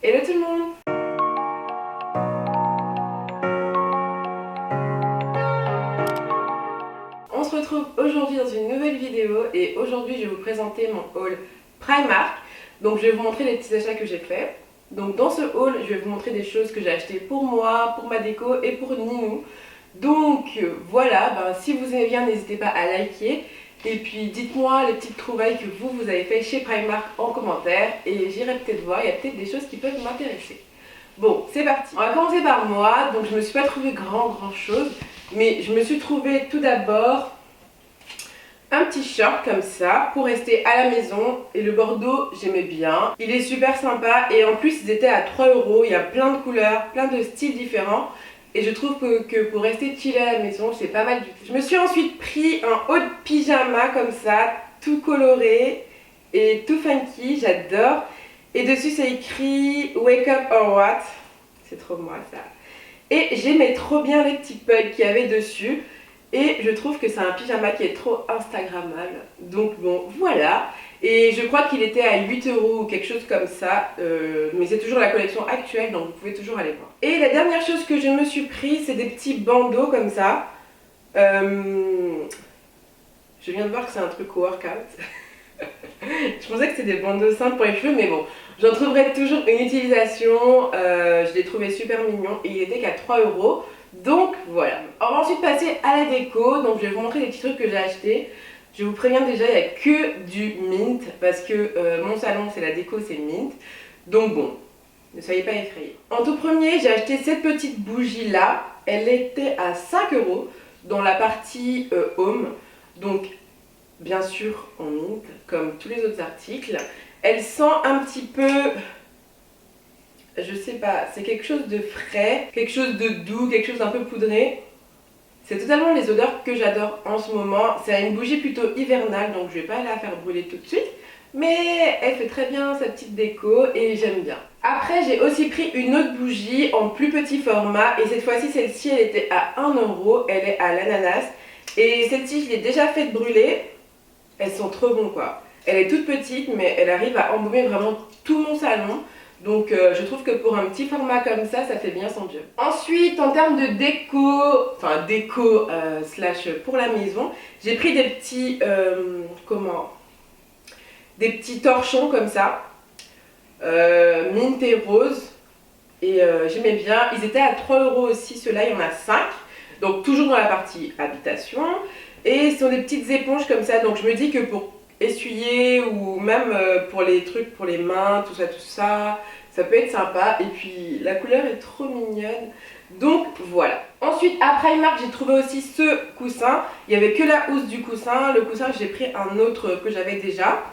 Hello tout le monde! On se retrouve aujourd'hui dans une nouvelle vidéo et aujourd'hui je vais vous présenter mon haul Primark. Donc je vais vous montrer les petits achats que j'ai fait. Donc dans ce haul je vais vous montrer des choses que j'ai achetées pour moi, pour ma déco et pour Ninou. Donc voilà, si vous aimez bien n'hésitez pas à liker. Et puis dites-moi les petites trouvailles que vous avez fait chez Primark en commentaire et j'irai peut-être voir, il y a peut-être des choses qui peuvent m'intéresser. Bon, c'est parti. On va commencer par moi. Donc je me suis pas trouvé grand chose, mais je me suis trouvé tout d'abord un petit short comme ça pour rester à la maison. Et le bordeaux, j'aimais bien. Il est super sympa et en plus ils étaient à 3 €. Il y a plein de couleurs, plein de styles différents. Et je trouve que pour rester chillé à la maison, c'est pas mal du tout. Je me suis ensuite pris un haut de pyjama comme ça, tout coloré et tout funky, j'adore. Et dessus c'est écrit Wake up or what. C'est trop moi ça. Et j'aimais trop bien les petits pugs qu'il y avait dessus. Et je trouve que c'est un pyjama qui est trop instagrammable. Donc bon, voilà. Et je crois qu'il était à 8 € ou quelque chose comme ça. Mais c'est toujours la collection actuelle, donc vous pouvez toujours aller voir. Et la dernière chose que je me suis pris, c'est des petits bandeaux comme ça. Je viens de voir que c'est un truc workout. Je pensais que c'était des bandeaux simples pour les cheveux, mais bon, j'en trouverai toujours une utilisation. Je l'ai trouvé super mignon et il était qu'à 3 €. Donc voilà. On va ensuite passer à la déco. Donc je vais vous montrer les petits trucs que j'ai achetés. Je vous préviens déjà, il n'y a que du mint parce que mon salon c'est la déco, c'est mint. Donc bon, ne soyez pas effrayés. En tout premier, j'ai acheté cette petite bougie là. Elle était à 5 € dans la partie home. Donc bien sûr en mint comme tous les autres articles. Elle sent un petit peu, je sais pas, c'est quelque chose de frais, quelque chose de doux, quelque chose d'un peu poudré. C'est totalement les odeurs que j'adore en ce moment. C'est une bougie plutôt hivernale, donc je vais pas la faire brûler tout de suite. Mais elle fait très bien sa petite déco et j'aime bien. Après j'ai aussi pris une autre bougie en plus petit format. Et cette fois-ci celle-ci elle était à 1 €. Elle est à l'ananas. Et celle-ci je l'ai déjà fait brûler. Elles sont trop bonnes quoi. Elle est toute petite mais elle arrive à embaumer vraiment tout mon salon. Donc je trouve que pour un petit format comme ça fait bien son job. Ensuite en termes de déco, slash pour la maison, j'ai pris des petits, des petits torchons comme ça, mint et rose. Et j'aimais bien, ils étaient à 3 € aussi, ceux-là il y en a 5. Donc toujours dans la partie habitation. Et ce sont des petites éponges comme ça, donc je me dis que pour essuyer ou même pour les trucs pour les mains, tout ça, ça peut être sympa. Et puis la couleur est trop mignonne, donc voilà. Ensuite à Primark j'ai trouvé aussi ce coussin. Il n'y avait que la housse du coussin. Le coussin j'ai pris un autre que j'avais déjà.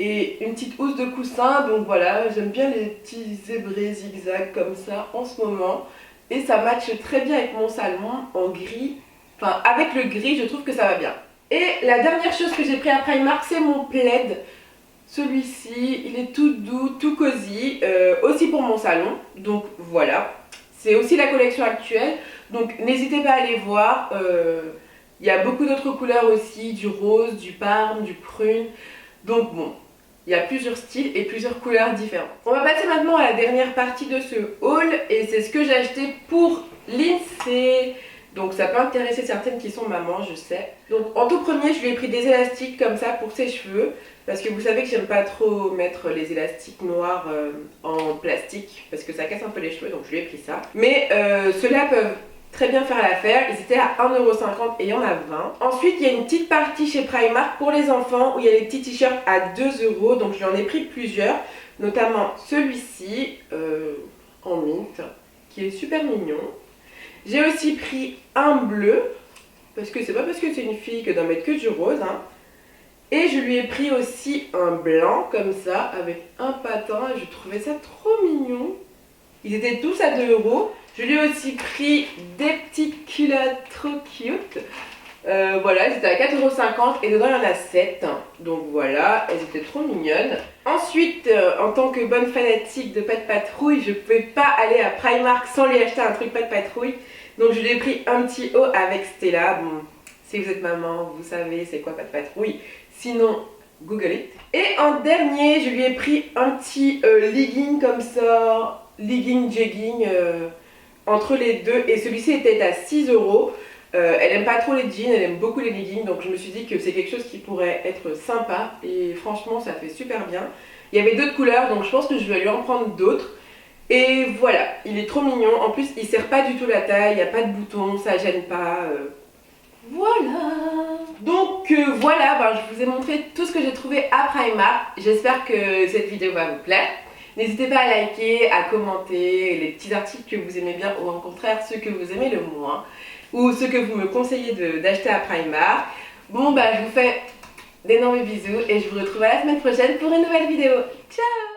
Et une petite housse de coussin, donc voilà, j'aime bien les petits zébrés zigzags comme ça en ce moment. Et ça matche très bien avec mon salon en gris. Enfin, avec le gris, je trouve que ça va bien. Et la dernière chose que j'ai pris à Primark, c'est mon plaid. Celui-ci, il est tout doux, tout cosy, aussi pour mon salon. Donc voilà, c'est aussi la collection actuelle. Donc n'hésitez pas à aller voir. Il y a beaucoup d'autres couleurs aussi, du rose, du parme, du prune. Donc bon, il y a plusieurs styles et plusieurs couleurs différentes. On va passer maintenant à la dernière partie de ce haul. Et c'est ce que j'ai acheté pour Lindsay. Donc ça peut intéresser certaines qui sont mamans, je sais. Donc en tout premier, je lui ai pris des élastiques comme ça pour ses cheveux. Parce que vous savez que j'aime pas trop mettre les élastiques noirs en plastique. Parce que ça casse un peu les cheveux, donc je lui ai pris ça. Mais ceux-là peuvent très bien faire l'affaire. Ils étaient à 1,50 € et il y en a 20. Ensuite, il y a une petite partie chez Primark pour les enfants où il y a les petits t-shirts à 2 €. Donc j'en ai pris plusieurs. Notamment celui-ci en mint, qui est super mignon. J'ai aussi pris un bleu, parce que c'est pas parce que c'est une fille que d'en mettre que du rose, hein. Et je lui ai pris aussi un blanc comme ça, avec un patin, et je trouvais ça trop mignon. Ils étaient tous à 2 €. Je lui ai aussi pris des petites culottes trop cute. Voilà, elles étaient à 4,50 € et dedans il y en a 7. Donc voilà, elles étaient trop mignonnes. Ensuite, en tant que bonne fanatique de Pat' Patrouille, je ne pouvais pas aller à Primark sans lui acheter un truc Pat' Patrouille. Donc je lui ai pris un petit haut avec Stella. Bon, si vous êtes maman, vous savez c'est quoi Pat' Patrouille. Sinon, Google it. Et en dernier, je lui ai pris un petit legging comme ça, legging, jegging, entre les deux. Et celui-ci était à 6 euros. Elle aime pas trop les jeans, elle aime beaucoup les leggings. Donc je me suis dit que c'est quelque chose qui pourrait être sympa. Et franchement, ça fait super bien. Il y avait d'autres couleurs, donc je pense que je vais lui en prendre d'autres. Et voilà, il est trop mignon. En plus, il serre pas du tout la taille, il n'y a pas de boutons, ça gêne pas. Voilà. Donc voilà, je vous ai montré tout ce que j'ai trouvé à Primark. J'espère que cette vidéo va vous plaire. N'hésitez pas à liker, à commenter les petits articles que vous aimez bien ou au contraire ceux que vous aimez le moins ou ceux que vous me conseillez d'acheter à Primark. Bon je vous fais d'énormes bisous et je vous retrouve à la semaine prochaine pour une nouvelle vidéo. Ciao!